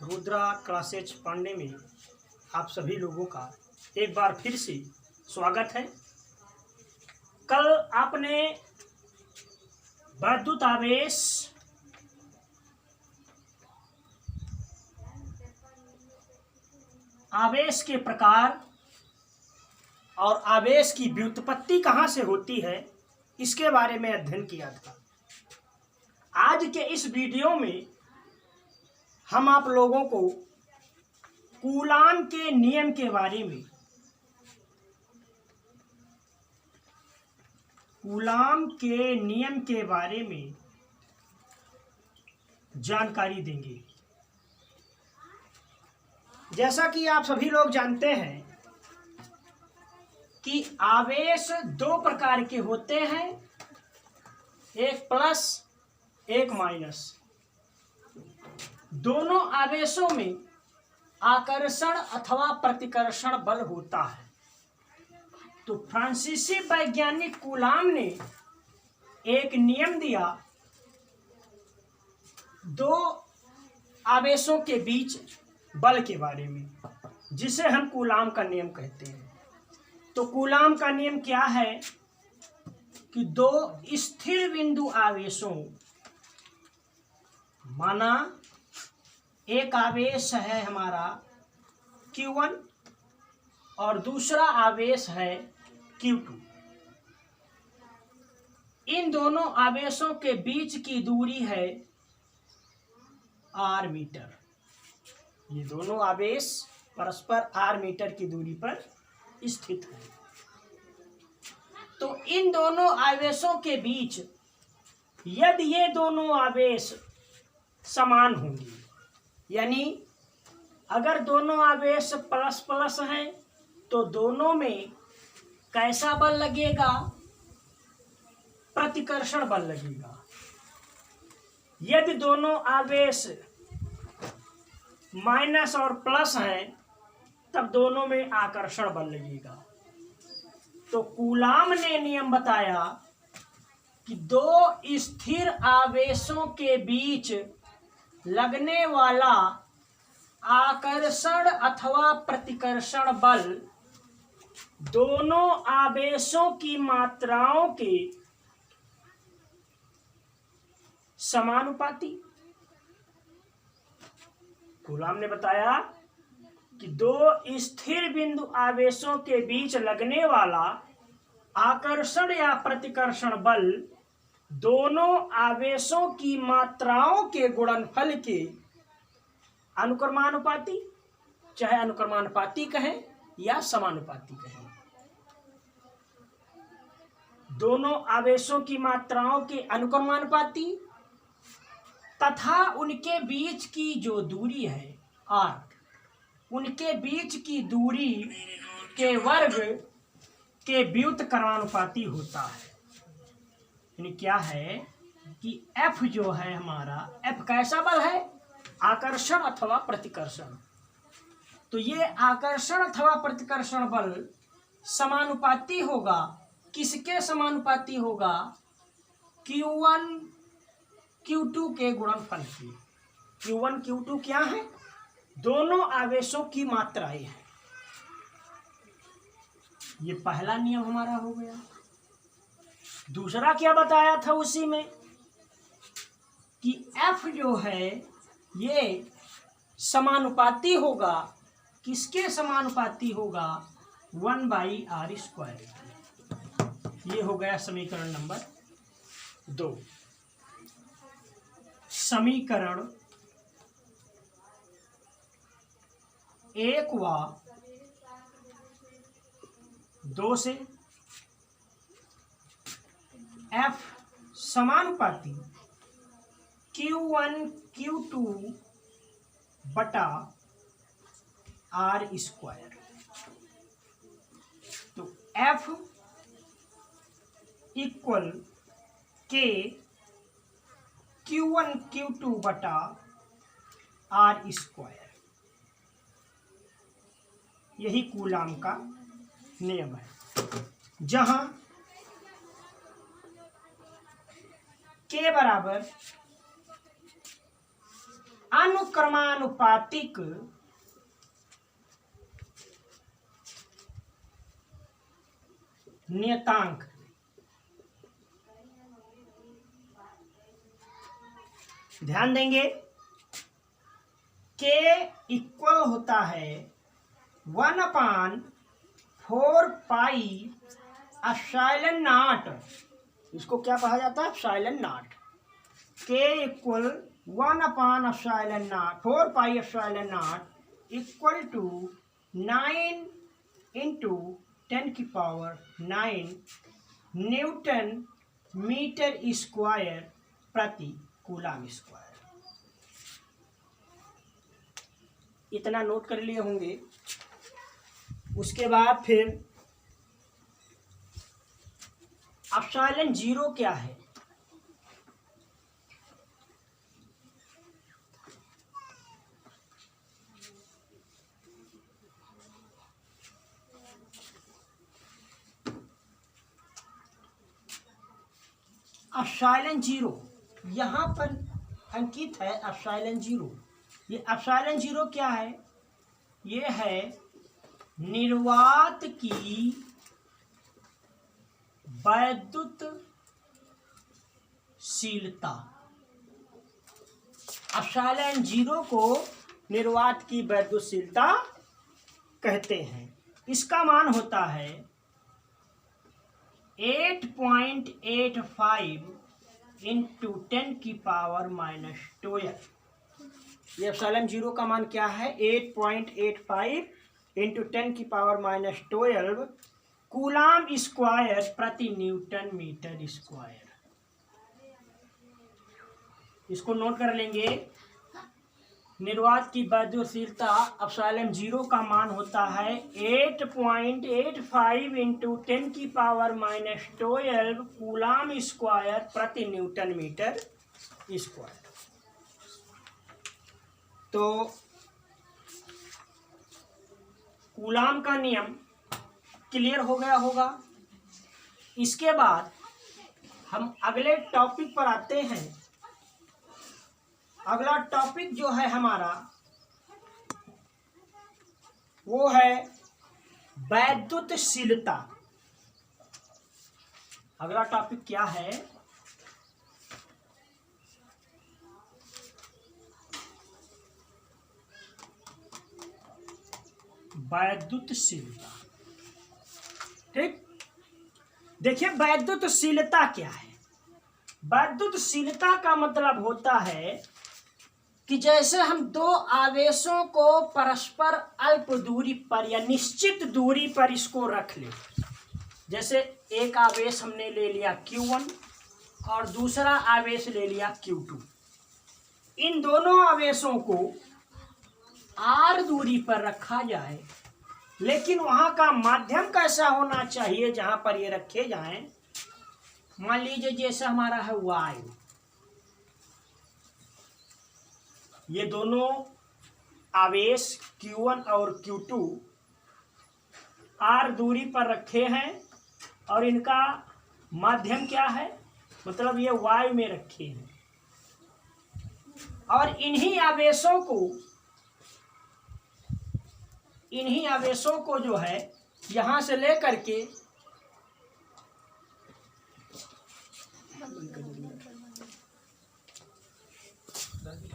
Rudra classes पढ़ने में आप सभी लोगों का एक बार फिर से स्वागत है। कल आपने विद्युत आवेश के प्रकार और आवेश की व्युत्पत्ति कहाँ से होती है इसके बारे में अध्ययन किया था। आज के इस वीडियो में हम आप लोगों को कूलाम के नियम के बारे में जानकारी देंगे। जैसा कि आप सभी लोग जानते हैं कि आवेश दो प्रकार के होते हैं, एक प्लस एक माइनस। दोनों आवेशों में आकर्षण अथवा प्रतिकर्षण बल होता है। तो फ्रांसीसी वैज्ञानिक कूलाम ने एक नियम दिया दो आवेशों के बीच बल के बारे में, जिसे हम कूलाम का नियम कहते हैं। तो कूलाम का नियम क्या है कि दो स्थिर बिंदु आवेशों, माना एक आवेश है हमारा Q1 और दूसरा आवेश है Q2, इन दोनों आवेशों के बीच की दूरी है r मीटर। ये दोनों आवेश परस्पर r मीटर की दूरी पर स्थित है। तो इन दोनों आवेशों के बीच यदि ये दोनों आवेश समान होंगे, यानी अगर दोनों आवेश प्लस प्लस हैं तो दोनों में कैसा बल लगेगा? प्रतिकर्षण बल लगेगा। यदि दोनों आवेश माइनस और प्लस हैं तब दोनों में आकर्षण बल लगेगा। तो कूलाम ने नियम बताया कि दो स्थिर आवेशों के बीच लगने वाला आकर्षण अथवा प्रतिकर्षण बल दोनों आवेशों की मात्राओं के समानुपाती। कूलाम ने बताया कि दो स्थिर बिंदु आवेशों के बीच लगने वाला आकर्षण या प्रतिकर्षण बल दोनों आवेशों की मात्राओं के गुणनफल के अनुक्रमानुपाती, चाहे अनुक्रमानुपाती कहें या समानुपाती कहें, दोनों आवेशों की मात्राओं के अनुक्रमानुपाती तथा उनके बीच की जो दूरी है r, उनके बीच की दूरी के वर्ग के व्युत्क्रमानुपाती होता है। यानी क्या है कि F जो है हमारा, F कैसा बल है? आकर्षण अथवा प्रतिकर्षण। तो ये आकर्षण अथवा प्रतिकर्षण बल समानुपाती होगा। किसके समानुपाती होगा? Q1 Q2 के गुणनफल की। Q1 Q2 क्या है? दोनों आवेशों की मात्राएं हैं। ये पहला नियम हमारा हो गया। दूसरा क्या बताया था उसी में कि F जो है ये समानुपाती होगा। किसके समानुपाती होगा? 1/r²। ये हो गया समीकरण नंबर 2। समीकरण 1 व 2 से F समानुपाती Q1 Q2 बटा r²। तो F equal K Q1 Q2 बटा r²। यही कूलाम का नियम है, जहां K बराबर अनुक्रमानुपातिक नियतांक ध्यान देंगे के इक्वल होता है 1/4 पाई इसको क्या कहा जाता है epsilon naught. K equal 1/4 pi epsilon naught equal to 9 into 10⁹ newton metre square प्रति कूलम स्क्वायर। इतना नोट कर लिए होंगे। उसके बाद फिर एप्सिलॉन जीरो क्या है? एप्सिलॉन जीरो यहाँ पर अंकित है एप्सिलॉन जीरो। ये एप्सिलॉन जीरो क्या है? ये है निर्वात की वैद्युतशीलता। एप्सिलॉन जीरो को निर्वात की वैद्युतशीलता कहते हैं। इसका मान होता है 8.85 इंटू 10⁻⁻12। ये एप्सिलॉन जीरो का मान क्या है? 8.85 इंटू 10⁻⁻12 कूलम स्क्वायर प्रति न्यूटन मीटर स्क्वायर। इसको नोट कर लेंगे। निर्वात की वैद्युतशीलता एप्सिलॉन जीरो का मान होता है 8.85 इंटू 10⁻⁻12 कूलम स्क्वायर प्रति न्यूटन मीटर स्क्वायर। तो कूलम का नियम क्लियर हो गया होगा। इसके बाद हम अगले टॉपिक पर आते हैं। अगला टॉपिक जो है हमारा वो है वैद्युतशीलता। अगला टॉपिक क्या है? वैद्युतशीलता। ठीक, देखिए वैद्युतशीलता क्या है? वैद्युतशीलता का मतलब होता है कि जैसे हम दो आवेशों को परस्पर अल्प दूरी पर या निश्चित दूरी पर इसको रख लें। जैसे एक आवेश हमने ले लिया Q1 और दूसरा आवेश ले लिया Q2। इन दोनों आवेशों को r दूरी पर रखा जाए, लेकिन वहां का माध्यम कैसा होना चाहिए जहां पर ये रखे जाएं? मान लीजिए जैसे हमारा है वायु। ये दोनों आवेश Q1 और Q2 r दूरी पर रखे हैं और इनका माध्यम क्या है? मतलब ये वायु में रखे हैं। और इन्हीं आवेशों को जो है यहां से लेकर के